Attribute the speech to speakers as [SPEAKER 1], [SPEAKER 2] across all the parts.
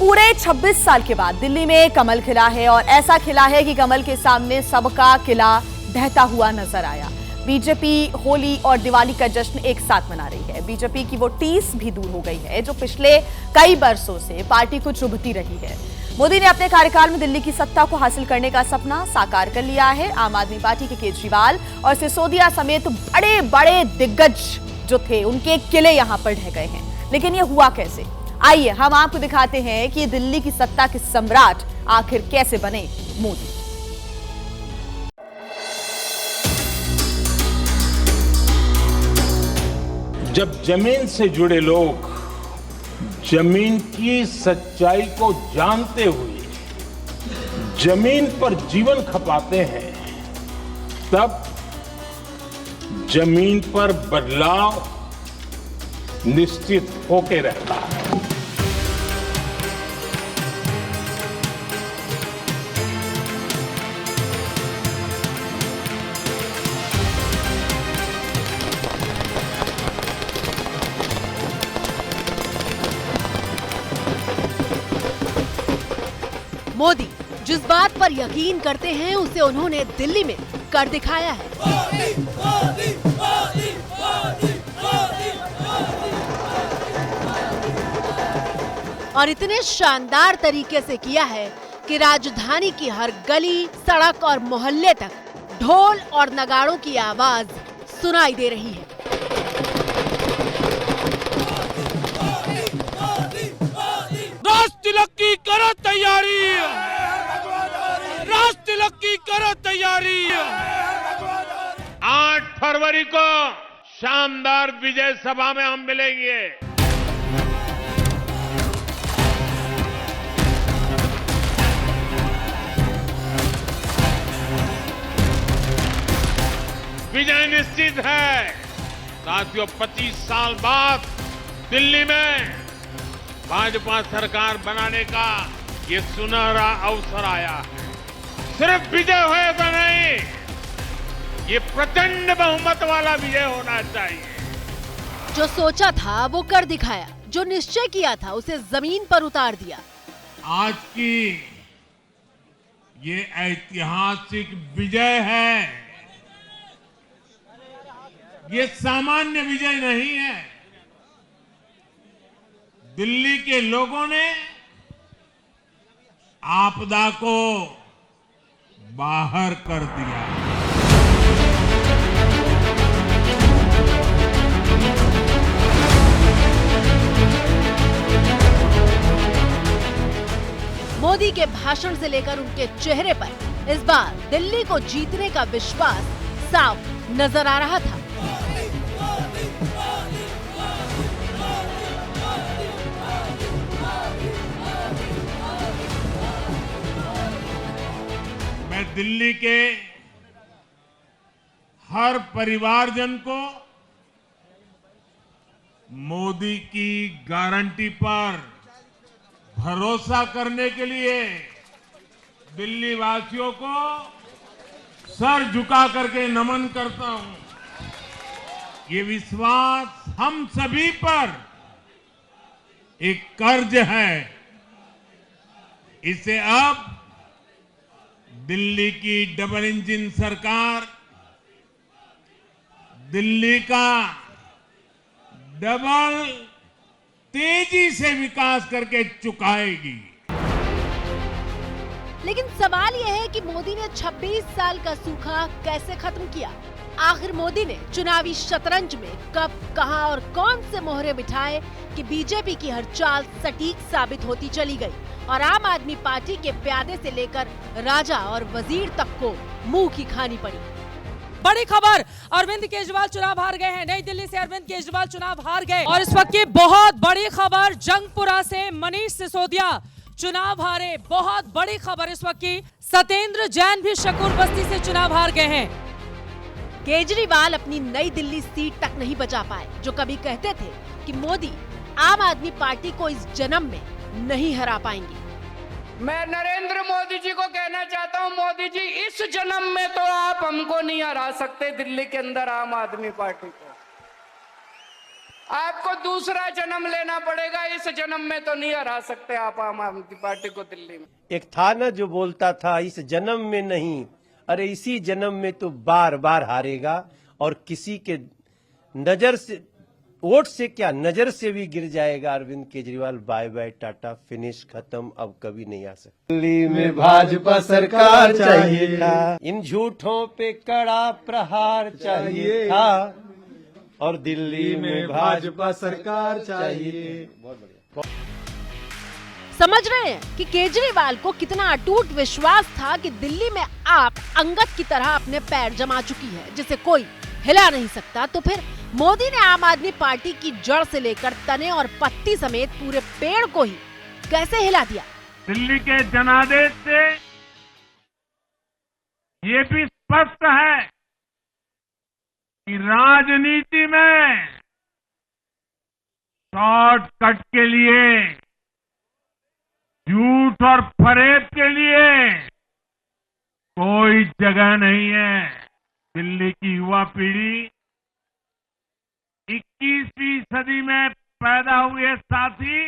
[SPEAKER 1] पूरे 26 साल के बाद दिल्ली में कमल खिला है और ऐसा खिला है कि कमल के सामने सबका किला ढहता हुआ नजर आया। बीजेपी होली और दिवाली का जश्न एक साथ मना रही है। बीजेपी की वो टीस भी दूर हो गई है जो पिछले कई बरसों से पार्टी को चुभती रही है। मोदी ने अपने कार्यकाल में दिल्ली की सत्ता को हासिल करने का सपना साकार कर लिया है। आम आदमी पार्टी के केजरीवाल और सिसोदिया समेत बड़े बड़े दिग्गज जो थे उनके किले यहां पर ढह गए हैं। लेकिन ये हुआ कैसे? आइए हम आपको दिखाते हैं कि दिल्ली की सत्ता के सम्राट आखिर कैसे बने मोदी।
[SPEAKER 2] जब जमीन से जुड़े लोग जमीन की सच्चाई को जानते हुए जमीन पर जीवन खपाते हैं, तब जमीन पर बदलाव निश्चित होके रहता है।
[SPEAKER 3] मोदी जिस बात पर यकीन करते हैं उसे उन्होंने दिल्ली में कर दिखाया है। और इतने शानदार तरीके से किया है कि राजधानी की हर गली, सड़क और मोहल्ले तक ढोल और नगाड़ों की आवाज सुनाई दे रही है।
[SPEAKER 4] तिलक की करो तैयारी, राज तिलक की करो तैयारी।
[SPEAKER 2] 8 फरवरी को शानदार विजय सभा में हम मिलेंगे। विजय निश्चित है। साथियों, 25 साल बाद दिल्ली में भाजपा सरकार बनाने का ये सुनहरा अवसर आया है। सिर्फ विजय होएगा नहीं, ये प्रचंड बहुमत वाला विजय होना चाहिए।
[SPEAKER 3] जो सोचा था वो कर दिखाया, जो निश्चय किया था उसे जमीन पर उतार दिया।
[SPEAKER 2] आज की ये ऐतिहासिक विजय है, ये सामान्य विजय नहीं है। दिल्ली के लोगों ने आपदा को बाहर कर दिया।
[SPEAKER 3] मोदी के भाषण से लेकर उनके चेहरे पर इस बार दिल्ली को जीतने का विश्वास साफ नजर आ रहा था।
[SPEAKER 2] मैं दिल्ली के हर परिवारजन को मोदी की गारंटी पर भरोसा करने के लिए दिल्ली वासियों को सर झुका करके नमन करता हूं। ये विश्वास हम सभी पर एक कर्ज है। इसे अब दिल्ली की डबल इंजन सरकार दिल्ली का डबल तेजी से विकास करके चुकाएगी।
[SPEAKER 3] लेकिन सवाल यह है कि मोदी ने 26 साल का सूखा कैसे खत्म किया? आखिर मोदी ने चुनावी शतरंज में कब, कहां और कौन से मोहरे बिठाए कि बीजेपी की हर चाल सटीक साबित होती चली गई और आम आदमी पार्टी के प्यादे से लेकर राजा और वजीर तक को मुंह की खानी पड़ी।
[SPEAKER 5] बड़ी खबर, अरविंद केजरीवाल चुनाव हार गए हैं। नई दिल्ली से अरविंद केजरीवाल चुनाव हार गए और इस वक्त की बहुत बड़ी खबर, जंगपुरा से मनीष सिसोदिया चुनाव हारे। बहुत बड़ी खबर इस वक्त की, सत्येंद्र जैन भी शकूर बस्ती से चुनाव हार गए हैं।
[SPEAKER 3] केजरीवाल अपनी नई दिल्ली सीट तक नहीं बचा पाए, जो कभी कहते थे कि मोदी आम आदमी पार्टी को इस जन्म में नहीं हरा पाएंगे।
[SPEAKER 6] मैं नरेंद्र मोदी जी को कहना चाहता हूं, मोदी जी इस जन्म में तो आप हमको नहीं हरा सकते दिल्ली के अंदर आम आदमी पार्टी को। आपको दूसरा जन्म लेना पड़ेगा, इस जन्म में तो नहीं हरा सकते आप आम आदमी पार्टी को दिल्ली में।
[SPEAKER 7] एक था ना जो बोलता था इस जन्म में नहीं, अरे इसी जन्म में तो बार बार हारेगा, और किसी के नजर से, वोट से क्या नजर से भी गिर जाएगा। Arvind Kejriwal bye bye tata, finish, खत्म, अब कभी नहीं आ सकता। दिल्ली में भाजपा सरकार चाहिए था, इन झूठों पे कड़ा प्रहार चाहिए था, और दिल्ली में भाजपा सरकार चाहिए। बहुत बढ़िया।
[SPEAKER 3] समझ रहे हैं कि केजरीवाल को कितना अटूट विश्वास था कि दिल्ली में आप अंगद की तरह अपने पैर जमा चुकी है, जिसे कोई हिला नहीं सकता। तो फिर मोदी ने आम आदमी पार्टी की जड़ से लेकर तने और पत्ती समेत पूरे पेड़ को ही कैसे हिला दिया।
[SPEAKER 2] दिल्ली के जनादेश से ये भी स्पष्ट है कि राजनीति में शॉर्टकट के लिए, झूठ और फरेब के लिए कोई जगह नहीं है। दिल्ली की युवा पीढ़ी 21वीं सदी में पैदा हुए साथी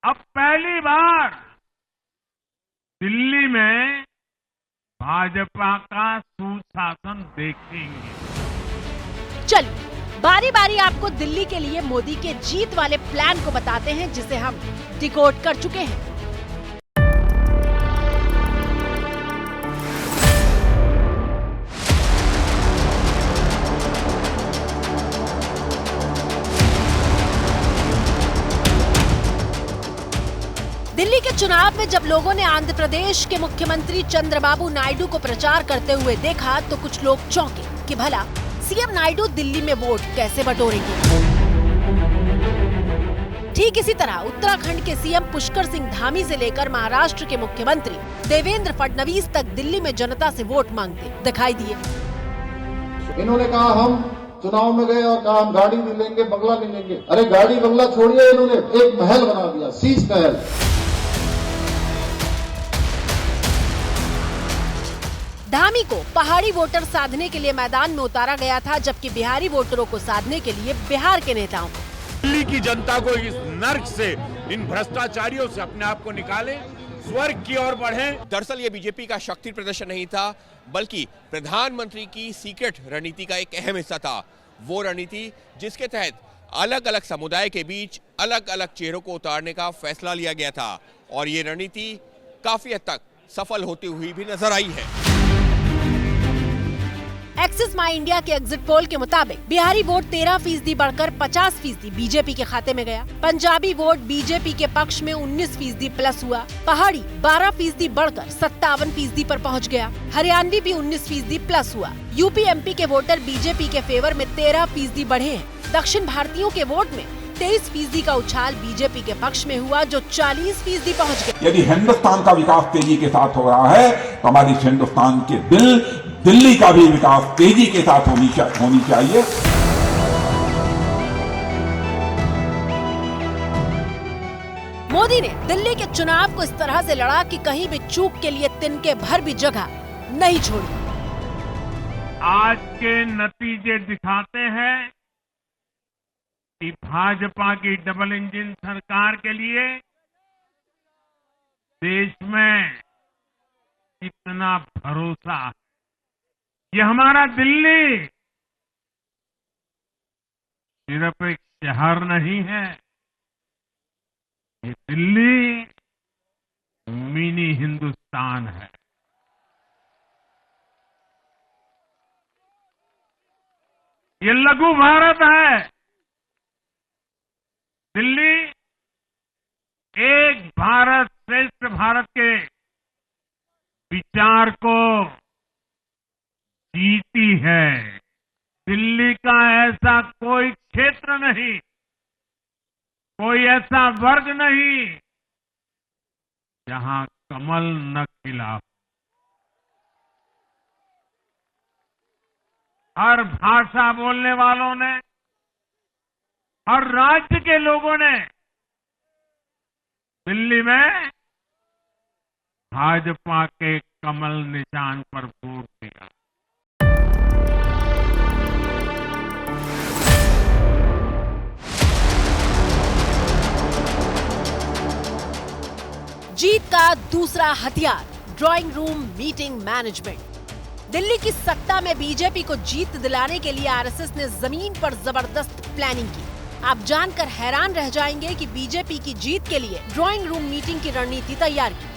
[SPEAKER 2] अब पहली बार दिल्ली में भाजपा का सुशासन देखेंगे।
[SPEAKER 3] चलिए बारी बारी आपको दिल्ली के लिए मोदी के जीत वाले प्लान को बताते हैं, जिसे हम डिकोड कर चुके हैं। दिल्ली के चुनाव में जब लोगों ने आंध्र प्रदेश के मुख्यमंत्री चंद्रबाबू नायडू को प्रचार करते हुए देखा तो कुछ लोग चौंके कि भला सीएम नायडू दिल्ली में वोट कैसे बटोरेंगे। ठीक इसी तरह उत्तराखंड के सीएम पुष्कर सिंह धामी से लेकर महाराष्ट्र के मुख्यमंत्री देवेंद्र फडणवीस तक दिल्ली में जनता से वोट मांगते दिखाई दिए।
[SPEAKER 8] इन्होंने कहा हम चुनाव में गए और कहा हम गाड़ी नहीं लेंगे, बंगला नहीं लेंगे। अरे गाड़ी बंगला छोड़िए, इन्होंने एक महल बना दिया, शीश महल।
[SPEAKER 3] धामी को पहाड़ी वोटर साधने के लिए मैदान में उतारा गया था, जबकि बिहारी वोटरों को साधने के लिए बिहार के नेताओं को।
[SPEAKER 4] दिल्ली की जनता को इस नर्क से, इन भ्रष्टाचारियों से अपने आप को निकाले, स्वर्ग की ओर बढ़े।
[SPEAKER 9] दरअसल ये बीजेपी का शक्ति प्रदर्शन नहीं था, बल्कि प्रधानमंत्री की सीक्रेट रणनीति का एक अहम हिस्सा था। वो रणनीति जिसके तहत अलग अलग समुदाय के बीच अलग अलग चेहरों को उतारने का फैसला लिया गया था, और ये रणनीति काफी हद तक सफल होती हुई भी नजर आई है।
[SPEAKER 3] एक्सिस माई इंडिया के एग्जिट पोल के मुताबिक बिहारी वोट 13% बढ़कर 50% बीजेपी के खाते में गया। पंजाबी वोट बीजेपी के पक्ष में 19% प्लस हुआ। पहाड़ी 12% बढ़कर 57% पर पहुंच गया। हरियाणवी भी 19% प्लस हुआ। यूपी एमपी के वोटर बीजेपी के फेवर में 13% बढ़े हैं। दक्षिण भारतीयों के वोट में 23% का उछाल बीजेपी के पक्ष में हुआ, जो 40% पहुंच गया।
[SPEAKER 10] यदि हिंदुस्तान का विकास तेजी के साथ हो रहा है तो हमारे हिंदुस्तान के दिल्ली का भी विकास तेजी के साथ होनी चाहिए।
[SPEAKER 3] मोदी ने दिल्ली के चुनाव को इस तरह से लड़ा कि कहीं भी चूक के लिए तिनके भर भी जगह नहीं छोड़ी।
[SPEAKER 2] आज के नतीजे दिखाते हैं कि भाजपा की डबल इंजन सरकार के लिए देश में कितना भरोसा है। ये हमारा दिल्ली सिर्फ एक शहर नहीं है, ये दिल्ली मिनी हिंदुस्तान है। ये लघु भारत है। दिल्ली एक भारत श्रेष्ठ भारत के विचार को जीती है। दिल्ली का ऐसा कोई क्षेत्र नहीं, कोई ऐसा वर्ग नहीं जहां कमल न खिला हो। हर भाषा बोलने वालों ने, हर राज्य के लोगों ने दिल्ली में भाजपा के कमल निशान पर वोट दिया।
[SPEAKER 3] जीत का दूसरा हथियार, drawing room meeting management. Delhi की सत्ता में बीजेपी को जीत दिलाने के लिए आरएसएस ने जमीन पर जबरदस्त प्लानिंग की। आप जानकर हैरान रह जाएंगे कि बीजेपी की जीत के लिए ड्राइंग रूम मीटिंग की रणनीति तैयार की।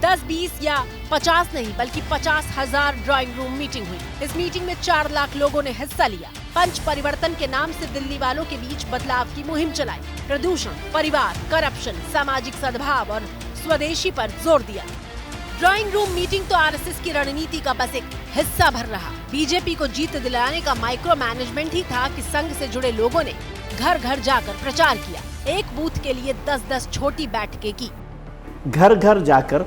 [SPEAKER 3] 10, 20 या 50 नहीं बल्कि 50,000 ड्राइंग रूम मीटिंग हुई। इस मीटिंग में 4 लाख लोगों ने हिस्सा लिया। पंच परिवर्तन के नाम से दिल्ली वालों के बीच बदलाव की मुहिम चलाई। प्रदूषण, परिवार, करप्शन, सामाजिक सद्भाव और स्वदेशी पर जोर दिया। ड्राइंग रूम मीटिंग तो आरएसएस की रणनीति का बस एक हिस्सा भर रहा। बीजेपी को जीत दिलाने का माइक्रो मैनेजमेंट ही था कि संघ से जुड़े लोगों ने घर घर जाकर प्रचार किया। एक बूथ के लिए 10-10 छोटी बैठकें की।
[SPEAKER 11] घर घर जाकर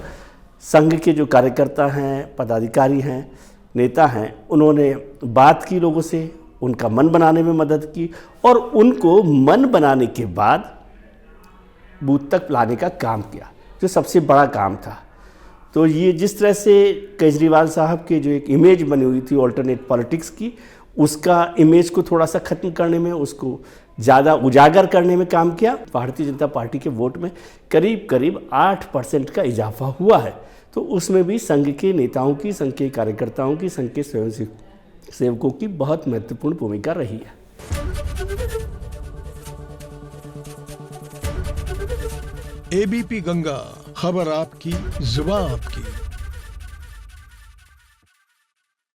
[SPEAKER 11] संघ के जो कार्यकर्ता हैं, पदाधिकारी हैं, नेता हैं, उन्होंने बात की लोगों से, उनका मन बनाने में मदद की और उनको मन बनाने के बाद बूथ तक लाने का काम किया, जो सबसे बड़ा काम था। तो ये जिस तरह से केजरीवाल साहब के जो एक इमेज बनी हुई थी ऑल्टरनेट पॉलिटिक्स की, उसका इमेज को थोड़ा सा खत्म करने में, उसको ज़्यादा उजागर करने में काम किया। भारतीय जनता पार्टी के वोट में करीब करीब 8% का इजाफा हुआ है। तो उसमें भी संघ के नेताओं की, संघ के कार्यकर्ताओं की, संघ के स्वयंसेवकों की बहुत महत्वपूर्ण भूमिका रही है।
[SPEAKER 12] एबीपी गंगा, खबर आपकी, जुबान आपकी।